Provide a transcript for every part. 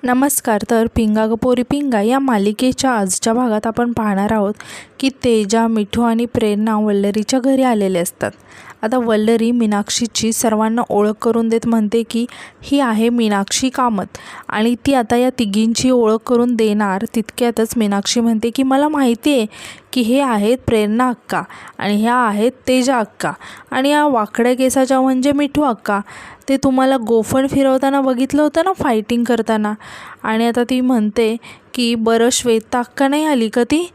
नमस्कार. तर पिंगा ग पोरी पिंगा या मालिकेच्या आजच्या भागात आपण पाहणार आहोत की तेजा, मिठू आणि प्रेरणा वल्लरीच्या घरी आलेले असतात. आता वल्लरी मीनाक्षीची सर्वांना ओळख करून देत म्हणते की ही आहे मीनाक्षी कामत आणि ती आता या तिघींची ओळख करून देणार. तितक्यातच मीनाक्षी म्हणते की मला माहिती आहे की हे आहेत प्रेरणा अक्का आणि ह्या आहेत तेजा अक्का आणि या वाकड्या केसाच्या म्हणजे मिठू अक्का. ते तुम्हाला गोफण फिरवताना बघितलं होतं ना, फायटिंग करताना. आणि आता ती म्हणते की बरं श्वेता अक्का नाही आली का ती?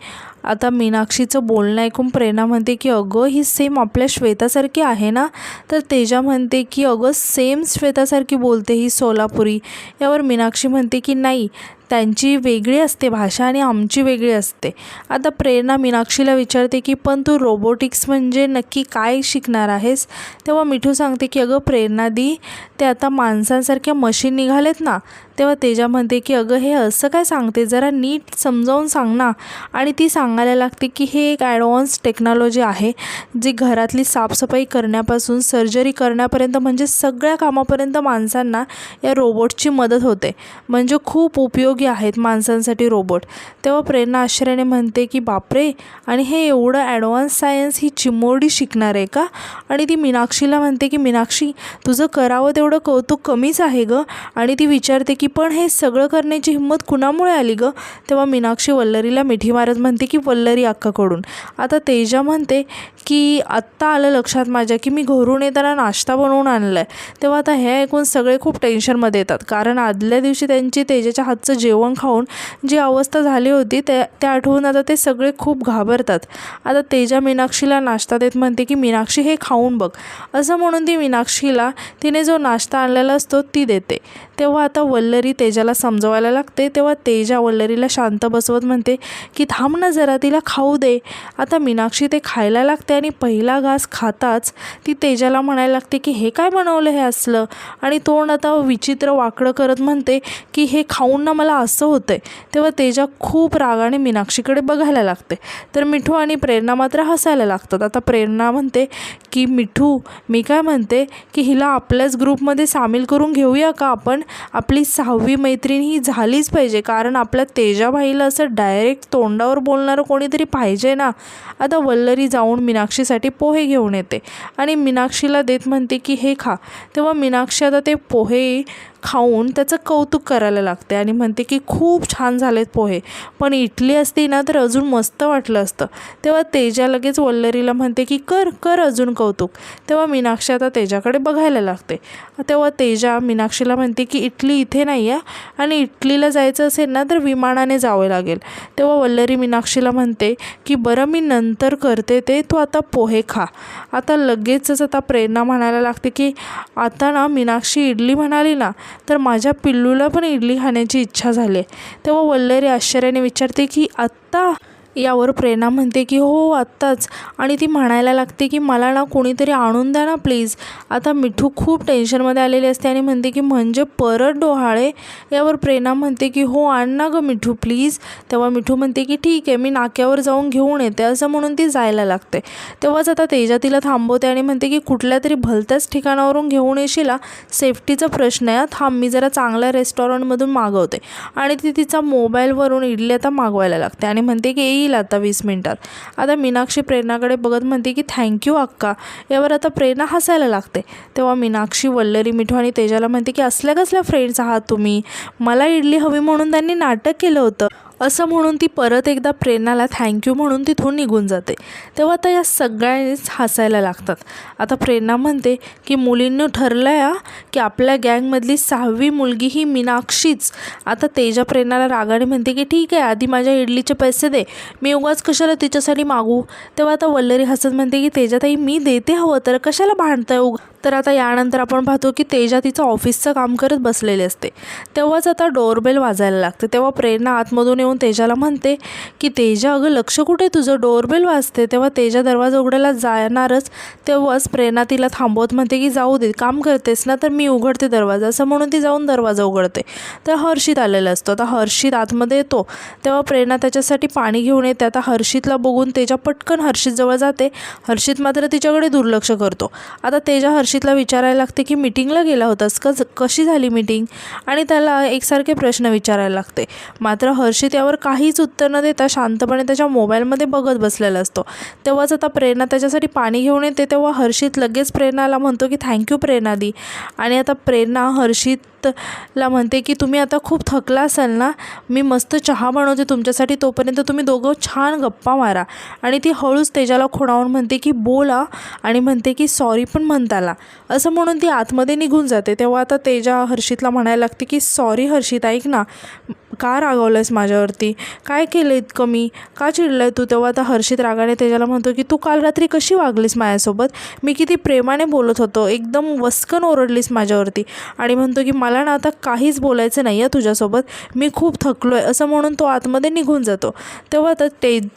आता मीनाक्षीचं बोलणं ऐकून प्रेरणा म्हणते की अगं ही सेम आपल्या श्वेतासारखी आहे ना. तर तेजा म्हणते की अगं सेम श्वेतासारखी बोलते ही सोलापुरी. यावर मीनाक्षी म्हणते की नाही, त्यांची वेगळी असते भाषा आणि आमची वेगळी असते. आता प्रेरणा मीनाक्षीला विचारते की पण तू रोबोटिक्स म्हणजे नक्की काय शिकणार आहेस? तेव्हा मिठू सांगते की अगं प्रेरणा दी, ते आता माणसांसारख्या मशीन निघालेत ना. तेव्हा तेजा म्हणते की अगं हे असं काय सांगते, जरा नीट समजावून सांग ना. आणि ती सांगायला लागते की हे एक ॲडव्हान्स टेक्नॉलॉजी आहे जी घरातली साफसफाई करण्यापासून सर्जरी करण्यापर्यंत म्हणजे सगळ्या कामापर्यंत माणसांना या रोबोटची मदत होते. म्हणजे खूप उपयोगी आहेत माणसांसाठी रोबोट. तेव्हा प्रेरणा आश्चर्याने म्हणते की बापरे, आणि हे एवढं ॲडव्हान्स सायन्स ही चिमोरडी शिकणार आहे का? आणि ती मीनाक्षीला म्हणते की मीनाक्षी, तुझं करावं तेवढं कौतुक कमीच आहे गं. आणि ती विचारते की पण हे सगळं करण्याची हिंमत कुणामुळे आली गं? तेव्हा मीनाक्षी वल्लरीला मिठी मारत म्हणते की वल्लरी अक्काकडून. आता तेजा म्हणते की आत्ता आलं लक्षात माझ्या की मी घरून येताना नाश्ता बनवून आणला आहे. तेव्हा आता हे ऐकून सगळे खूप टेन्शनमध्ये येतात, कारण आदल्या दिवशी त्यांची तेजाच्या हातचं जेवण खाऊन जी अवस्था झाली होती त्या आठवून आता ते सगळे खूप घाबरतात. आता तेजा मीनाक्षीला नाश्ता देत म्हणते की मीनाक्षी हे खाऊन बघ. असं म्हणून ती मीनाक्षीला तिने जो नाश्ता आणलेला असतो ती देते. तेव्हा आता वल्लरी तेजाला समजवायला लागते. तेव्हा तेजा वल्लरीला शांत बसवत म्हणते की थांब ना जरा, तिला खाऊ दे. आता मीनाक्षी ते खायला लागते आणि पहिला घास खाताच ती तेजाला म्हणायला लागते की हे काय बनवलं हे असलं, आणि तोंड आता विचित्र वाकडं करत म्हणते की हे खाऊन ना मला असं होतं आहे. तेव्हा तेजा खूप रागाने मीनाक्षीकडे बघायला लागते. तर मिठू आणि प्रेरणा मात्र हसायला लागतात. आता प्रेरणा म्हणते की मिठू, मी काय म्हणते की हिला आपल्याच ग्रुपमध्ये सामील करून घेऊया का आपण? आपली 6वी मैत्रीण ही झालीच पाहिजे, कारण आपल्या तेजाबाईला असं डायरेक्ट तोंडावर बोलणारं कोणीतरी पाहिजे ना. आता वल्लरी जाऊन मीनाक्षीसाठी पोहे घेऊन येते आणि मीनाक्षीला देत म्हणते की हे खा. तेव्हा मीनाक्षी आता ते पोहे खाऊन त्याचं कौतुक करायला लागते आणि म्हणते की खूप छान झालेत पोहे, पण इडली असती ना तर अजून मस्त वाटलं असतं. तेव्हा तेजा लगेच वल्लरीला म्हणते की कर कर अजून कौतुक. तेव्हा मीनाक्षी आता तेजाकडे बघायला लागते. तेव्हा तेजा मीनाक्षीला म्हणते की इडली इथे नाही आहे आणि इटलीला जायचं असेल ना तर विमानाने जावं लागेल. तेव्हा वल्लरी मीनाक्षीला म्हणते की बरं मी नंतर करते ते, तू आता पोहे खा. आता लगेचच आता प्रेरणा म्हणायला लागते की आता ना मीनाक्षी इडली म्हणाली ना तर माझ्या पिल्लूला पण इडली खाण्याची इच्छा झाली. तेव्हा वल्लरी आश्चर्याने विचारते की आत्ता? यावर प्रेरणा म्हणते की हो आत्ताच. आणि ती म्हणायला लागते की मला ना कोणीतरी आणून द्या ना प्लीज. आता मिठू खूप टेन्शनमध्ये आलेली असते आणि म्हणते की म्हणजे परत डोहाळे? यावर प्रेरणा म्हणते की हो आण ना गं मिठू प्लीज. तेव्हा मिठू म्हणते की ठीक आहे, मी नाक्यावर जाऊन घेऊन येते. असं म्हणून ती जायला लागते. तेव्हाच आता तेजा तिला थांबवते आणि म्हणते की कुठल्या तरी भलत्याच ठिकाणावरून घेऊन येशील, सेफ्टीचा प्रश्न आहे, थांब मी जरा चांगल्या रेस्टॉरंटमधून मागवते. आणि ती तिचा मोबाईलवरून इडली आता मागवायला लागते आणि म्हणते की येईल आता 20 मिनिटात. आता मीनाक्षी प्रेरणाकडे बघत म्हणते की थँक्यू अक्का. यावर आता प्रेरणा हसायला लागते. तेव्हा मीनाक्षी वल्लरी, मिठू आणि तेजाला म्हणते की असल्या कसल्या फ्रेंड्स आहात तुम्ही? मला इडली हवी म्हणून त्यांनी नाटक केलं होतं. असं म्हणून ती परत एकदा प्रेरणाला थँक्यू म्हणून तिथून निघून जाते. तेव्हा आता या सगळ्यांनीच हसायला लागतात. आता प्रेरणा म्हणते की मुलींनी ठरलं आहे की आपल्या गँगमधली 6वी मुलगी ही मीनाक्षीच. आता तेजा प्रेरणाला रागाने म्हणते की ठीक आहे, आधी माझ्या इडलीचे पैसे दे, मी उगाच कशाला तिच्यासाठी मागू. तेव्हा आता वल्लरी हसत म्हणते की तेजाताई मी देते हवं तर, कशाला भांडताय उगा. तर आता यानंतर आपण पाहतो की तेजा तिचं ऑफिसचं काम करत बसलेले असते. तेव्हाच आता डोरबेल वाजायला लागते. तेव्हा प्रेरणा आतमधून येऊन येऊन तेजाला म्हणते की तेजा अगं लक्ष कुठे तुझं, डोरबेल वाजते. तेव्हा तेजा दरवाजा उघडायला जाणारच तेव्हाच प्रेरणा तिला थांबवत म्हणते की जाऊ दे, काम करतेस ना तर मी उघडते दरवाजा, असं म्हणून ती जाऊन दरवाजा उघडते. तर हर्षित आलेला असतो. आता हर्षित आतमध्ये येतो तेव्हा प्रेरणा त्याच्यासाठी पाणी घेऊन येते. आता हर्षितला बघून तेजा पटकन हर्षितजवळ जाते. हर्षित मात्र तिच्याकडे दुर्लक्ष करतो. आता तेजा हर्षितला विचारायला लागते की मीटिंगला गेला होतास का, कशी झाली मीटिंग, आणि त्याला एकसारखे प्रश्न विचारायला लागते. मात्र हर्षित यावर काहीच उत्तर न देता शांतपणे त्याच्या मोबाईलमध्ये बघत बसलेला असतो. तेव्हाच आता प्रेरणा त्याच्यासाठी पाणी घेऊन येते. तेव्हा हर्षित लगेच प्रेरणाला म्हणतो की थँक्यू प्रेरणा दी. आणि आता प्रेरणा हर्षितला म्हणते की तुम्ही आता खूप थकला असाल ना, मी मस्त चहा बनवते तुमच्यासाठी, तोपर्यंत तुम्ही दोघं छान गप्पा मारा. आणि ती हळूच तेजाला खुणावून म्हणते की बोला, आणि म्हणते की सॉरी पण म्हणता आला, असं म्हणून ती आतमध्ये निघून जाते. तेव्हा आता तेजा हर्षितला म्हणायला लागते की सॉरी हर्षित, ऐक ना, का रागवलंयस माझ्यावरती, काय केलं इतकं, मी का चिडलं तू. तेव्हा आता हर्षित रागाने तेजाला म्हणतो की तू काल रात्री कशी वागलीस माझ्यासोबत, मी किती प्रेमाने बोलत होतो, एकदम वस्कन ओरडलीस माझ्यावरती, आणि म्हणतो की मला ना आता काहीच बोलायचं नाही आहे तुझ्यासोबत, मी खूप थकलो आहे, असं म्हणून तो आतमध्ये निघून जातो. तेव्हा आता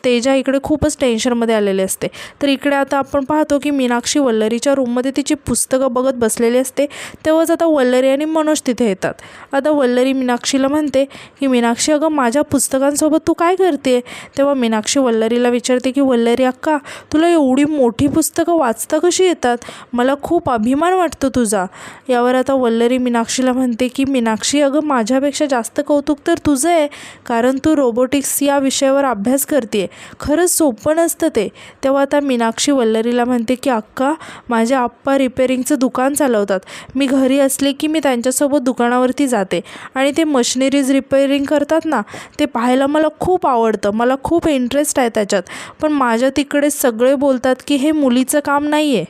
तेजा इकडे खूपच टेन्शनमध्ये आलेले असते. तर इकडे आता आपण पाहतो की मीनाक्षी वल्लरीच्या रूममध्ये तिची पुस्तकं बघत बसलेली असते. तेव्हाच आता वल्लरी आणि मनोज तिथे येतात. आता वल्लरी मीनाक्षीला म्हणते की मीनाक्षी अगं माझ्या पुस्तकांसोबत तू काय करते. तेव्हा मीनाक्षी वल्लरीला विचारते की वल्लरी अक्का, तुला एवढी मोठी पुस्तकं वाचता कशी येतात, मला खूप अभिमान वाटतो तुझा. यावर आता वल्लरी मीनाक्षीला म्हणते की मीनाक्षी अगं माझ्यापेक्षा जास्त कौतुक तर तुझं आहे, कारण तू रोबोटिक्स या विषयावर अभ्यास करते, खरंच सोपं नसतं ते. तेव्हा आता मीनाक्षी वल्लरीला म्हणते की अक्का, माझे आप्पा रिपेअरिंगचं दुकान चालवतात, मी घरी असले की मी त्यांच्यासोबत दुकानावरती जाते आणि ते मशिनरीज रिपेअरिंग करतात ना, ते पाहायला मला खूप आवडतं, मला खूप इंटरेस्ट आहे त्याच्यात. पण माझ्या तिकडे सगळे बोलतात की हे मुलीचं काम नाही आहे,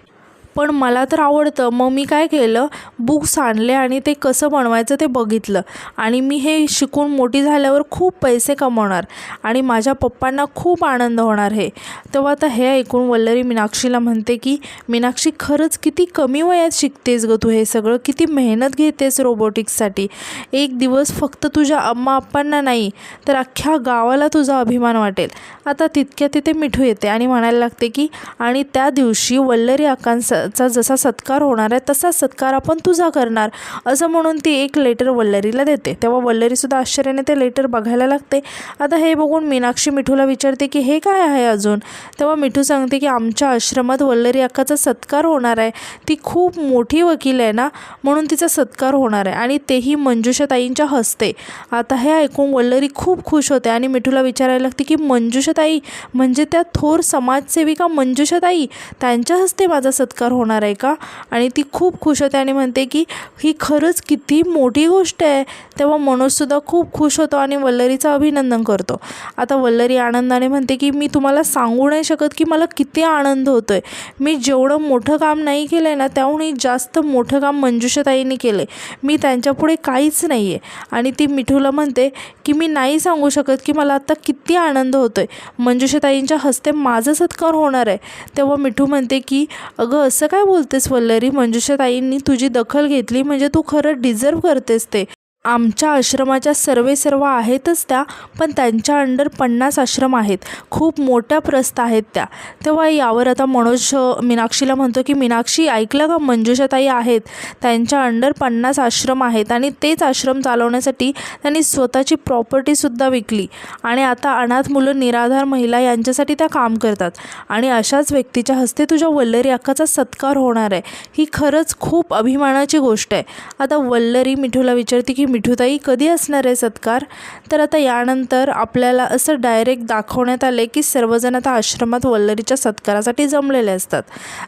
पण मला तर आवडतं. मग मी काय केलं, बुक्स आणले आणि ते कसं बनवायचं ते बघितलं, आणि मी हे शिकून मोठी झाल्यावर खूप पैसे कमवणार आणि माझ्या पप्पांना खूप आनंद होणार हे. तेव्हा आता हे ऐकून वल्लरी मीनाक्षीला म्हणते की मीनाक्षी खरंच किती कमी वयात शिकतेस गं तू हे सगळं, किती मेहनत घेतेस रोबोटिक्ससाठी. एक दिवस फक्त तुझ्या अम्मा आप्पांना नाही तर अख्ख्या गावाला तुझा अभिमान वाटेल. आता तितक्या तिथे मिठू येते आणि म्हणायला लागते की आणि त्या दिवशी वल्लरी अक्कांचा जसा सत्कार होणार आहे तसाच सत्कार आपण तुझा करणार, असं म्हणून ती एक लेटर वल्लरीला देते. तेव्हा वल्लरीसुद्धा आश्चर्याने ते लेटर बघायला लागते. आता हे बघून मीनाक्षी मिठूला विचारते की हे काय आहे अजून. तेव्हा मिठू सांगते की आमच्या आश्रमात वल्लरी अक्काचा सत्कार होणार आहे, ती खूप मोठी वकील आहे ना, म्हणून तिचा सत्कार होणार आहे, आणि तेही मंजुषाताईंच्या हस्ते. आता हे ऐकून वल्लरी खूप खुश होते आणि मिठूला विचारायला लागते की मंजुषाताई म्हणजे त्या थोर समाजसेविका मंजुषाताई, त्यांच्या हस्ते माझा सत्कार होणार आहे का. आणि ती खूप खुश होते आणि म्हणते की ही खरंच किती मोठी गोष्ट आहे. तेव्हा मनोजसुद्धा खूप खुश होतो आणि वल्लरीचं अभिनंदन करतो. आता वल्लरी आनंदाने म्हणते की मी तुम्हाला सांगू नाही शकत की मला किती आनंद होतो आहे, मी जेवढं मोठं काम नाही केलं आहे ना त्याहूनही जास्त मोठं काम मंजुषाताईंनी केलं आहे, मी त्यांच्यापुढे काहीच नाही आहे. आणि ती मिठूला म्हणते की मी नाही सांगू शकत की मला आता किती आनंद होतो आहे, मंजुषाताईंच्या हस्ते माझा सत्कार होणार आहे. तेव्हा मिठू म्हणते की अगं असं काय बोलतेस वल्लरी, मंजुषाताईंनी तुझी दखल घेतली म्हणजे तू खरं डिझर्व करतेस ते. आमच्या आश्रमाच्या सर्व आहेतच त्या, पण त्यांच्या अंडर 50 आश्रम आहेत, खूप मोठ्या प्रस्थ आहेत त्या. तेव्हा यावर आता मनोज मीनाक्षीला म्हणतो की मीनाक्षी ऐकलं का, मंजुषाताई आहेत, त्यांच्या अंडर 50 आश्रम आहेत आणि तेच आश्रम चालवण्यासाठी त्यांनी स्वतःची प्रॉपर्टीसुद्धा विकली आणि आता अनाथ मुलं, निराधार महिला यांच्यासाठी त्या काम करतात, आणि अशाच व्यक्तीच्या हस्ते तुझ्या वल्लरी अक्काचा सत्कार होणार आहे, ही खरंच खूप अभिमानाची गोष्ट आहे. आता वल्लरी मिठूला विचारते की मिठूताई कधी असणार आहे सत्कार. तर आता यानंतर आपल्याला असं डायरेक्ट दाखवण्यात आले की सर्वजण आता आश्रमात वल्लरीच्या सत्कारासाठी जमलेले असतात.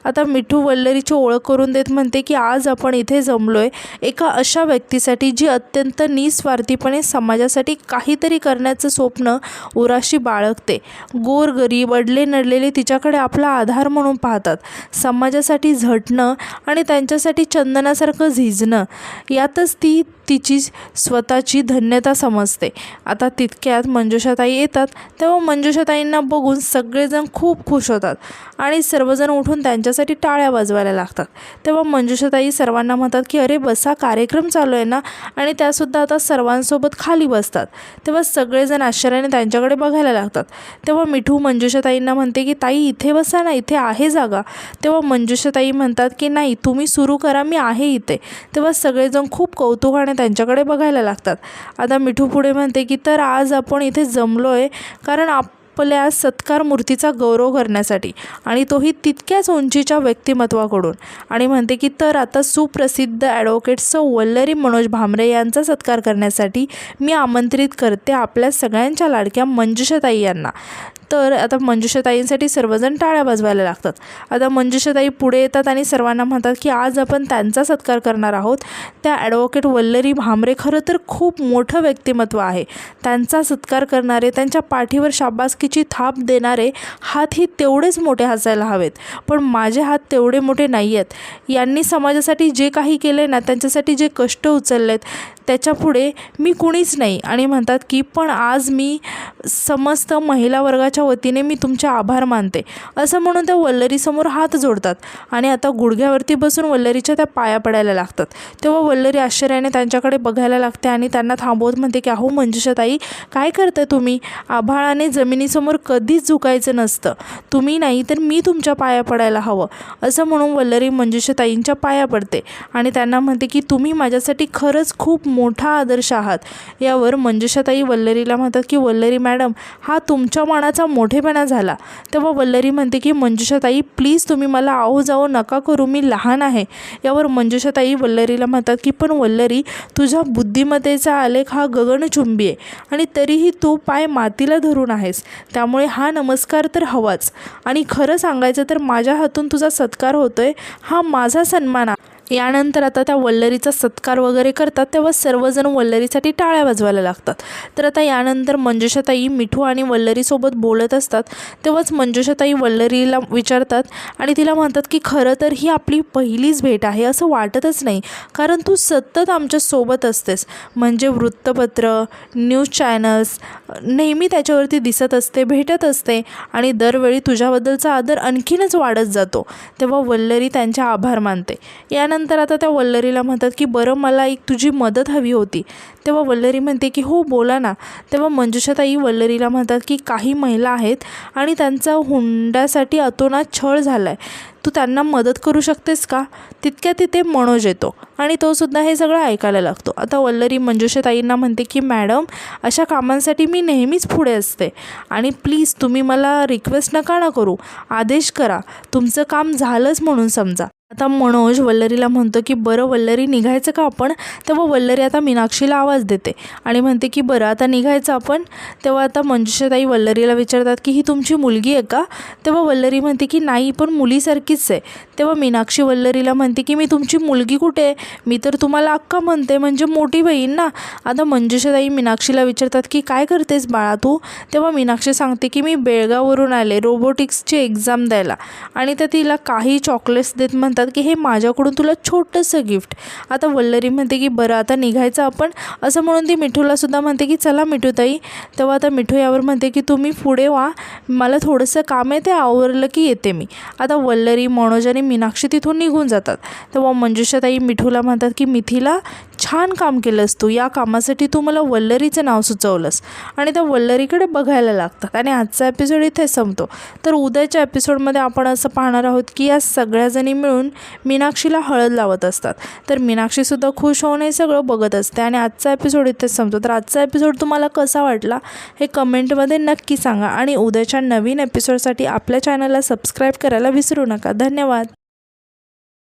आता मिठू वल्लरीची ओळख करून देत म्हणते की आज आपण इथे जमलोय एका अशा व्यक्तीसाठी जी अत्यंत निस्वार्थीपणे समाजासाठी काहीतरी करण्याचं स्वप्न उराशी बाळगते. गोरगरीब अडले नडलेले तिच्याकडे आपला आधार म्हणून पाहतात. समाजासाठी झटणं आणि त्यांच्यासाठी चंदनासारखं झिजणं, यातच ती तिची स्वतःची धन्यता समजते. आता तितक्यात मंजुषाताई येतात, तेव्हा मंजुषाताईंना बघून सगळेजण खूप खुश होतात आणि सर्वजण उठून त्यांच्यासाठी टाळ्या वाजवायला लागतात. तेव्हा मंजुषाताई सर्वांना म्हणतात की अरे बसा, कार्यक्रम चालू आहे ना, आणि त्यासुद्धा आता सर्वांसोबत खाली बसतात. तेव्हा सगळेजण आश्चर्याने त्यांच्याकडे बघायला लागतात. तेव्हा मिठू मंजुषाताईंना म्हणते की ताई इथे बसा ना, इथे आहे जागा. तेव्हा मंजुषाताई म्हणतात की नाही, तुम्ही सुरू करा, मी आहे इथे. तेव्हा सगळेजण खूप कौतुकाने त्यांच्याकडे बघायला लागतात. आता मिठू पुढे म्हणते की तर आज आपण इथे जमलो आहे कारण आपल्या सत्कार मूर्तीचा गौरव करण्यासाठी, आणि तोही तितक्याच उंचीच्या व्यक्तिमत्वाकडून. आणि म्हणते की तर आता सुप्रसिद्ध ॲडव्होकेट सौ वल्लरी मनोज भामरे यांचा सत्कार करण्यासाठी मी आमंत्रित करते आपल्या सगळ्यांच्या लाडक्या मंजुषाताई यांना. तर आता मंजुषाताईंसाठी सर्वजण टाळ्या वाजवायला लागतात. आता मंजुषाताई पुढे येतात आणि सर्वांना म्हणतात की आज आपण त्यांचा सत्कार करणार आहोत. त्या ॲडव्होकेट वल्लरी भामरे खरं तर खूप मोठं व्यक्तिमत्व आहे. त्यांचा सत्कार करणारे, त्यांच्या पाठीवर शाबासकीची थाप देणारे हातही तेवढेच मोठे असायला हवेत, पण माझे हात तेवढे मोठे नाही आहेत. यांनी समाजासाठी जे काही केले ना, त्यांच्यासाठी जे कष्ट उचललेत, त्याच्यापुढे मी कुणीच नाही. आणि म्हणतात की पण आज मी समस्त महिला वर्गाच्या वतीने मी तुमचे आभार मानते, असं म्हणून त्या वल्लरीसमोर हात जोडतात आणि आता गुडघ्यावरती बसून वल्लरीच्या त्या पाया पडायला लागतात. तेव्हा वल्लरी आश्चर्याने त्यांच्याकडे बघायला लागते आणि त्यांना थांबवत म्हणते की अहो मंजुषाताई, काय करताय तुम्ही? आभाळाने जमिनीसमोर कधीच झुकायचं नसतं. तुम्ही नाही तर मी तुमच्या पाया पडायला हवं, असं म्हणून वल्लरी मंजुषाताईंच्या पाया पडते आणि त्यांना म्हणते की तुम्ही माझ्यासाठी खरंच खूप मोठा आदर्श आहात. यावर मंजुषाताई वल्लरीला म्हणतात की वल्लरी मॅडम, हा तुमच्या मनाचा मोठेपणा झाला. तेव्हा वल्लरी म्हणते की मंजुषाताई प्लीज तुम्ही मला आहो जाओ नका करू, मी लहान आहे. यावर मंजुषाताई वल्लरीला म्हणतात की पण वल्लरी, तुझ्या बुद्धिमत्तेचा आलेख हा गगनचुंबी आहे आणि तरीही तू पाय मातीला धरून आहेस, त्यामुळे हा नमस्कार तर हवाच. आणि खरं सांगायचं तर माझ्या हातून तुझा सत्कार होतोय, हा माझा सन्मान आहे. यानंतर आता त्या वल्लरीचा सत्कार वगैरे करतात, तेव्हा सर्वजण वल्लरीसाठी टाळ्या वाजवायला लागतात. तर आता यानंतर मंजुषाताई मिठू आणि वल्लरीसोबत बोलत असतात. तेव्हाच मंजुषाताई वल्लरीला विचारतात आणि तिला म्हणतात की खरं तर ही आपली पहिलीच भेट आहे असं वाटतच नाही, कारण तू सतत आमच्यासोबत असतेस. म्हणजे वृत्तपत्र, न्यूज चॅनल्स नेहमी त्याच्यावरती दिसत असते, भेटत असते आणि दरवेळी तुझ्याबद्दलचा आदर आणखीनच वाढत जातो. तेव्हा वल्लरी त्यांचे आभार मानते. यानंतर आता त्या वल्लरीला म्हणतात की बरं, मला एक तुझी मदत हवी होती. तेव्हा वल्लरी म्हणते की हो बोला ना. तेव्हा मंजुषाताई वल्लरीला म्हणतात की काही महिला आहेत आणि त्यांचा हुंड्यासाठी अतोनात छळ झाला आहे, तू त्यांना मदत करू शकतेस का? तितक्या तिथे मनोज येतो आणि तो सुद्धा हे सगळं ऐकायला लागतो. आता वल्लरी मंजुषाताईंना म्हणते की मॅडम, अशा कामांसाठी मी नेहमीच पुढे असते आणि प्लीज तुम्ही मला रिक्वेस्ट नका ना करू, आदेश करा, तुमचं काम झालंच म्हणून समजा. आता मनोज वल्लरीला म्हणतो की बरं वल्लरी, निघायचं का आपण? तेव्हा वल्लरी आता मीनाक्षीला आवाज देते आणि म्हणते की बरं आता निघायचं आपण. तेव्हा आता मंजुषाताई वल्लरीला विचारतात की ही तुमची मुलगी आहे का? तेव्हा वल्लरी म्हणते की नाही, पण मुलीसारखीच आहे. तेव्हा मीनाक्षी वल्लरीला म्हणते की मी तुमची मुलगी कुठे आहे? मी तर तुम्हाला अक्का म्हणते, म्हणजे मोठी बहीण ना. आता मंजुषाताई मीनाक्षीला विचारतात की काय करतेस बाळा तू? तेव्हा मीनाक्षी सांगते की मी बेळगाववरून आले रोबोटिक्सची एक्झाम द्यायला, आणि त्या तिला काही चॉकलेट्स देत म्हणतात की हे माझ्याकडून तुला छोटंसं गिफ्ट. आता वल्लरी म्हणते की बरं आता निघायचं आपण, असं म्हणून ती मिठूला सुद्धा म्हणते की चला मिठूताई. तेव्हा आता मिठू यावर म्हणते की तुम्ही पुढे व्हा, मला थोडंसं काम आहे, ते आवरलं की येते मी. आता वल्लरी, मनोज आणि मीनाक्षी तिथून निघून जातात. तेव्हा मंजुषाताई मिठूला म्हणतात की मिथिला, छान काम केलंस तू, या कामासाठी तू मला वल्लरीचं नाव सुचवलंस. आणि त्या वल्लरीकडे बघायला लागतात. आणि आजचा एपिसोड इथे संपतो. तर उद्याच्या एपिसोडमध्ये आपण असं पाहणार आहोत की या सगळ्याजणी मिळून मीनाक्षीला हळद लावत असतात. तर मीनाक्षीसुद्धा खुश होऊन हे सगळं बघत असते. आणि आजचा एपिसोड इथेच संपतो. तर आजचा एपिसोड तुम्हाला कसा वाटला हे कमेंटमध्ये नक्की सांगा. आणि उद्याच्या नवीन एपिसोडसाठी आपल्या चॅनलला सबस्क्राईब करायला विसरू नका. धन्यवाद.